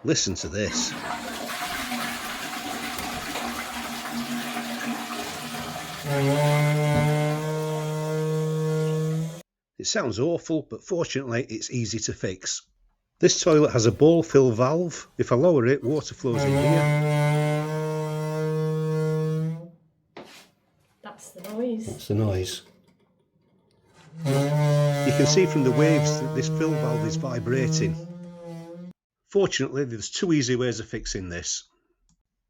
Listen to this. It sounds awful, but fortunately it's easy to fix. This toilet has a ball fill valve. If I lower it, water flows in here. That's the noise. That's the noise. You can see from the waves that this fill valve is vibrating. Fortunately, there's two easy ways of fixing this.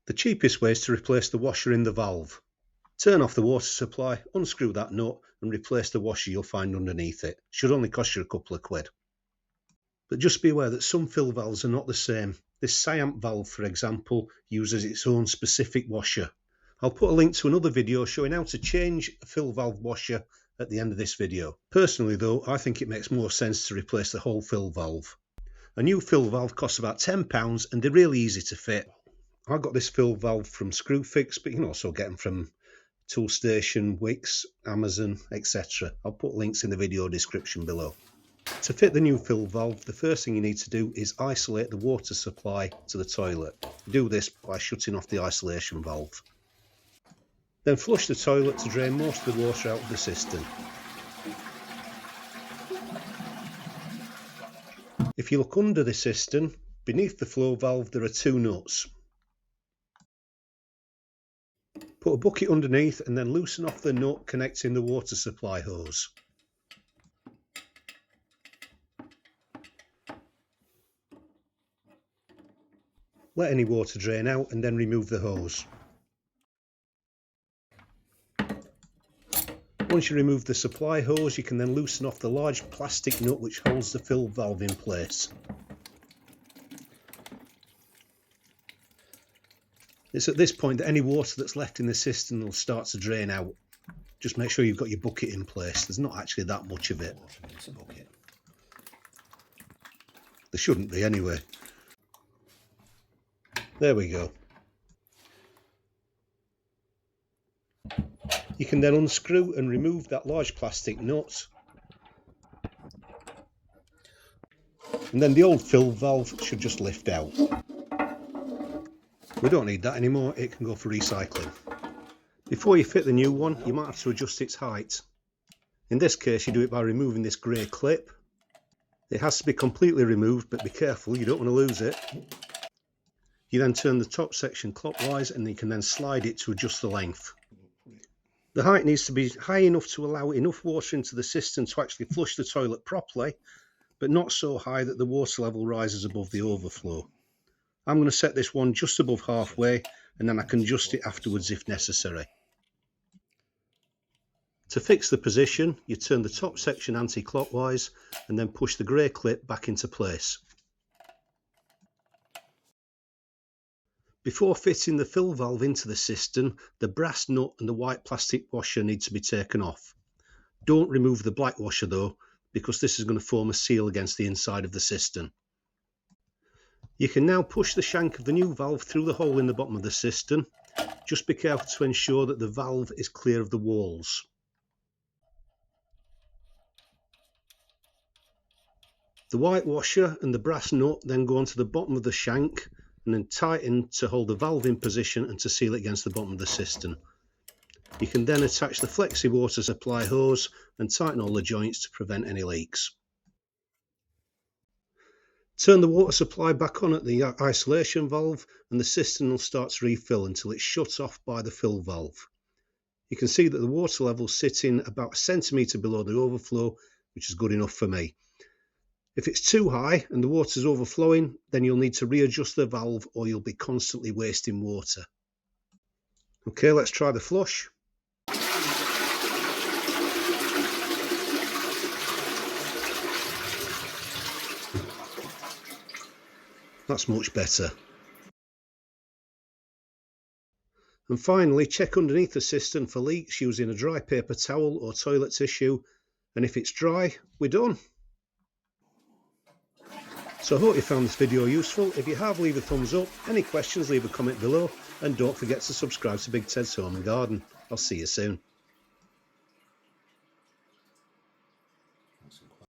The cheapest way is to replace the washer in the valve. Turn off the water supply, unscrew that nut and replace the washer you'll find underneath it. Should only cost you a couple of quid. But just be aware that some fill valves are not the same. This Siamp valve, for example, uses its own specific washer. I'll put a link to another video showing how to change a fill valve washer at the end of this video. Personally though, I think it makes more sense to replace the whole fill valve. A new fill valve costs about £10 and they're really easy to fit. I got this fill valve from Screwfix, but you can also get them from Toolstation, Wix, Amazon, etc. I'll put links in the video description below. To fit the new fill valve, the first thing you need to do is isolate the water supply to the toilet. Do this by shutting off the isolation valve. Then flush the toilet to drain most of the water out of the cistern. If you look under the cistern, beneath the flow valve there are two nuts. Put a bucket underneath and then loosen off the nut connecting the water supply hose. Let any water drain out and then remove the hose. Once you remove the supply hose, you can then loosen off the large plastic nut which holds the fill valve in place. It's at this point that any water that's left in the cistern will start to drain out. Just make sure you've got your bucket in place. There's not actually that much of it. There shouldn't be anyway. There we go. You can then unscrew and remove that large plastic nut. And then the old fill valve should just lift out. We don't need that anymore, it can go for recycling. Before you fit the new one, you might have to adjust its height. In this case, you do it by removing this grey clip. It has to be completely removed, but be careful, you don't want to lose it. You then turn the top section clockwise and you can then slide it to adjust the length. The height needs to be high enough to allow enough water into the cistern to actually flush the toilet properly, but not so high that the water level rises above the overflow. I'm going to set this one just above halfway and then I can adjust it afterwards if necessary. To fix the position, you turn the top section anti-clockwise and then push the grey clip back into place. Before fitting the fill valve into the cistern, the brass nut and the white plastic washer need to be taken off. Don't remove the black washer though, because this is going to form a seal against the inside of the cistern. You can now push the shank of the new valve through the hole in the bottom of the cistern. Just be careful to ensure that the valve is clear of the walls. The white washer and the brass nut then go onto the bottom of the shank and then tighten to hold the valve in position and to seal it against the bottom of the cistern. You can then attach the flexi water supply hose and tighten all the joints to prevent any leaks. Turn the water supply back on at the isolation valve and the cistern will start to refill until it's shut off by the fill valve. You can see that the water level is sitting about 1 centimetre below the overflow, which is good enough for me. If it's too high and the water is overflowing, then you'll need to readjust the valve or you'll be constantly wasting water. Okay, let's try the flush. That's much better. And finally, check underneath the cistern for leaks using a dry paper towel or toilet tissue, and if it's dry, we're done. So I hope you found this video useful. If you have, leave a thumbs up. Any questions, leave a comment below, and don't forget to subscribe to Big Ted's Home and Garden. I'll see you soon.